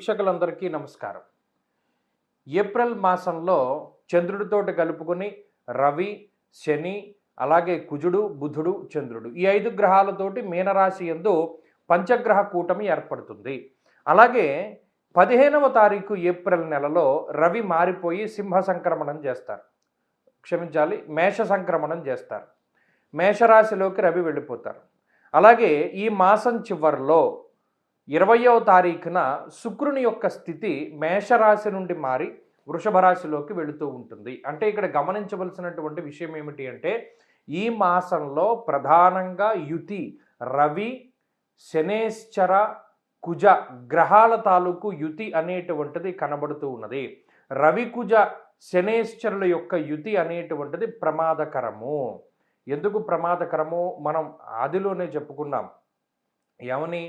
వీక్షకులందరికీ నమస్కారం. ఏప్రిల్ మాసంలో చంద్రుడితోటి కలుపుకొని రవి, శని, అలాగే కుజుడు, బుధుడు, చంద్రుడు ఈ 5 గ్రహాలతోటి మీనరాశి యందు పంచగ్రహ కూటమి ఏర్పడుతుంది. అలాగే 15వ తారీఖు ఏప్రిల్ నెలలో రవి మారిపోయి సింహ సంక్రమణం చేస్తారు. క్షమించాలి, మేష సంక్రమణం చేస్తారు. మేషరాశిలోకి రవి వెళ్ళిపోతారు. అలాగే ఈ మాసం చివరిలో 20వ తారీఖున శుక్రుని యొక్క స్థితి మేషరాశి నుండి మారి వృషభ రాశిలోకి వెళుతూ ఉంటుంది. అంటే ఇక్కడ గమనించవలసినటువంటి విషయం ఏమిటి అంటే, ఈ మాసంలో ప్రధానంగా యుతి రవి, శనేశ్చర, కుజ గ్రహాల తాలూకు యుతి అనేటువంటిది కనబడుతూ ఉన్నది. రవి, కుజ, శనేశ్చరుల యొక్క యుతి అనేటువంటిది ప్రమాదకరము. ఎందుకు ప్రమాదకరము మనం ఆదిలోనే చెప్పుకున్నాం. ఏమని?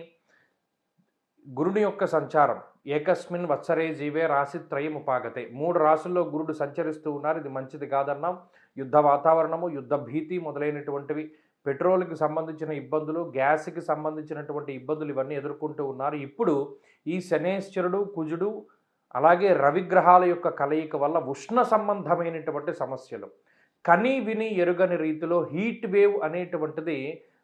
గురుని యొక్క సంచారం ఏకస్మిన్ వత్సరే జీవే రాశిత్రయం ఉపాగతే. 3 రాశుల్లో గురుడు సంచరిస్తూ ఉన్నారు. ఇది మంచిది కాదన్నాం. యుద్ధ వాతావరణము, యుద్ధ భీతి మొదలైనటువంటివి, పెట్రోల్కి సంబంధించిన ఇబ్బందులు, గ్యాస్కి సంబంధించినటువంటి ఇబ్బందులు ఇవన్నీ ఎదుర్కొంటూ ఉన్నారు. ఇప్పుడు ఈ శనేశ్వరుడు, కుజుడు, అలాగే రవిగ్రహాల యొక్క కలయిక వల్ల ఉష్ణ సంబంధమైనటువంటి సమస్యలు, కని విని ఎరుగని రీతిలో హీట్ వేవ్ అనేటువంటిది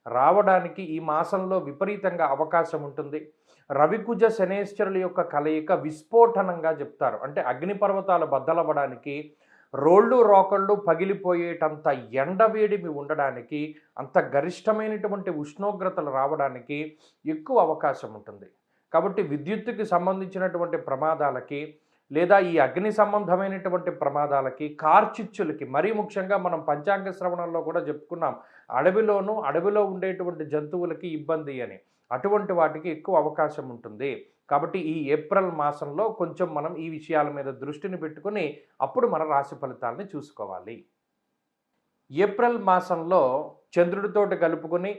రావడానికి ఈ మాసంలో విపరీతంగా అవకాశం ఉంటుంది. రవికుజ శనేశ్వరుల యొక్క కలయిక విస్ఫోటనంగా చెప్తారు. అంటే అగ్నిపర్వతాలు బద్దలవ్వడానికి, రోళ్ళు రోకళ్ళు పగిలిపోయేటంత ఎండవేడిమి ఉండడానికి, అంత గరిష్టమైనటువంటి ఉష్ణోగ్రతలు రావడానికి ఎక్కువ అవకాశం ఉంటుంది. కాబట్టి విద్యుత్తుకి సంబంధించినటువంటి ప్రమాదాలకి, లేదా ఈ అగ్ని సంబంధమైనటువంటి ప్రమాదాలకి, కార్చిచ్చులకి, మరీ ముఖ్యంగా మనం పంచాంగ శ్రవణంలో కూడా చెప్పుకున్నాం, అడవిలో ఉండేటువంటి జంతువులకి ఇబ్బంది అని. అటువంటి వాటికి ఎక్కువ అవకాశం ఉంటుంది. కాబట్టి ఈ ఏప్రిల్ మాసంలో కొంచెం మనం ఈ విషయాల మీద దృష్టిని పెట్టుకుని అప్పుడు మన రాశి ఫలితాలని చూసుకోవాలి. ఏప్రిల్ మాసంలో చంద్రుడితోటి కలుపుకొని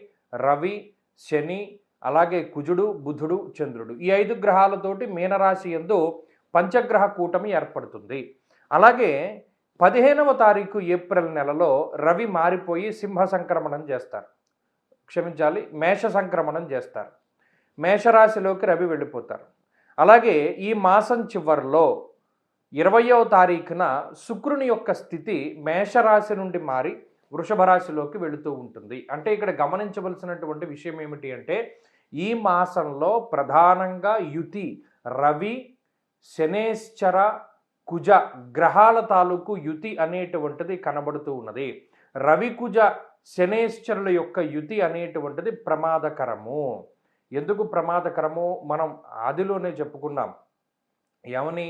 రవి, శని, అలాగే కుజుడు, బుధుడు, చంద్రుడు ఈ 5 గ్రహాలతోటి మీనరాశి యందు పంచగ్రహ కూటమి ఏర్పడుతుంది. అలాగే 15వ తారీఖు ఏప్రిల్ నెలలో రవి మారిపోయి సింహ సంక్రమణం చేస్తారు. క్షమించాలి, మేష సంక్రమణం చేస్తారు. మేషరాశిలోకి రవి వెళ్ళిపోతారు. అలాగే ఈ మాసం చివరిలో 20వ తారీఖున శుక్రుని యొక్క స్థితి మేషరాశి నుండి మారి వృషభ రాశిలోకి వెళుతూ ఉంటుంది. అంటే ఇక్కడ గమనించవలసినటువంటి విషయం ఏమిటి అంటే, ఈ మాసంలో ప్రధానంగా యుతి రవి, శనేశ్చర, కుజ గ్రహాల తాలూకు యుతి అనేటువంటిది కనబడుతూ ఉన్నది. రవి, కుజ, శనేశ్వరుల యొక్క యుతి అనేటువంటిది ప్రమాదకరము. ఎందుకు ప్రమాదకరము మనం ఆదిలోనే చెప్పుకున్నాం. ఏమని?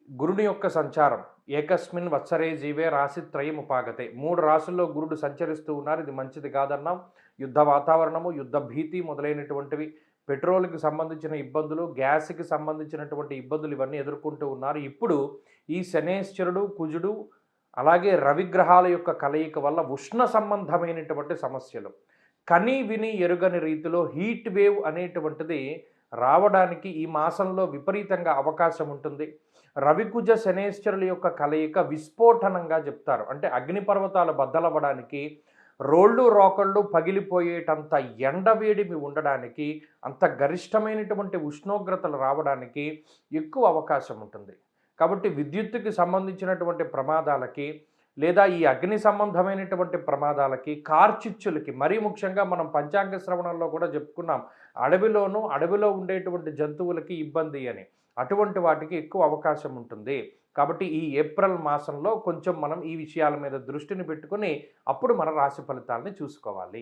గురుని యొక్క సంచారం ఏకస్మిన్ వత్సరే జీవే రాశిత్రయం ఉపాగతే. 3 రాశుల్లో గురుడు సంచరిస్తూ ఉన్నారు. ఇది మంచిది కాదన్నాం. యుద్ధ వాతావరణము, యుద్ధ భీతి మొదలైనటువంటివి, పెట్రోల్కి సంబంధించిన ఇబ్బందులు, గ్యాస్కి సంబంధించినటువంటి ఇబ్బందులు ఇవన్నీ ఎదుర్కొంటూ ఉన్నారు. ఇప్పుడు ఈ శనేశ్వరుడు, కుజుడు, అలాగే రవిగ్రహాల యొక్క కలయిక వల్ల ఉష్ణ సంబంధమైనటువంటి సమస్యలు, కని విని ఎరుగని రీతిలో హీట్ వేవ్ అనేటువంటిది రావడానికి ఈ మాసంలో విపరీతంగా అవకాశం ఉంటుంది. రవికుజ శనేశ్వరుల యొక్క కలయిక విస్ఫోటనంగా చెప్తారు. అంటే అగ్నిపర్వతాలు బద్దలవ్వడానికి, రోళ్ళు రోకళ్ళు పగిలిపోయేటంత ఎండవేడిమి ఉండడానికి, అంత గరిష్టమైనటువంటి ఉష్ణోగ్రతలు రావడానికి ఎక్కువ అవకాశం ఉంటుంది. కాబట్టి విద్యుత్తుకి సంబంధించినటువంటి ప్రమాదాలకి, లేదా ఈ అగ్ని సంబంధమైనటువంటి ప్రమాదాలకి, కార్చిచ్చులకి, మరీ ముఖ్యంగా మనం పంచాంగ శ్రవణంలో కూడా చెప్పుకున్నాం, అడవిలో ఉండేటువంటి జంతువులకి ఇబ్బంది అని. అటువంటి వాటికి ఎక్కువ అవకాశం ఉంటుంది. కాబట్టి ఈ ఏప్రిల్ మాసంలో కొంచెం మనం ఈ విషయాల మీద దృష్టిని పెట్టుకుని అప్పుడు మన రాశి ఫలితాలని చూసుకోవాలి.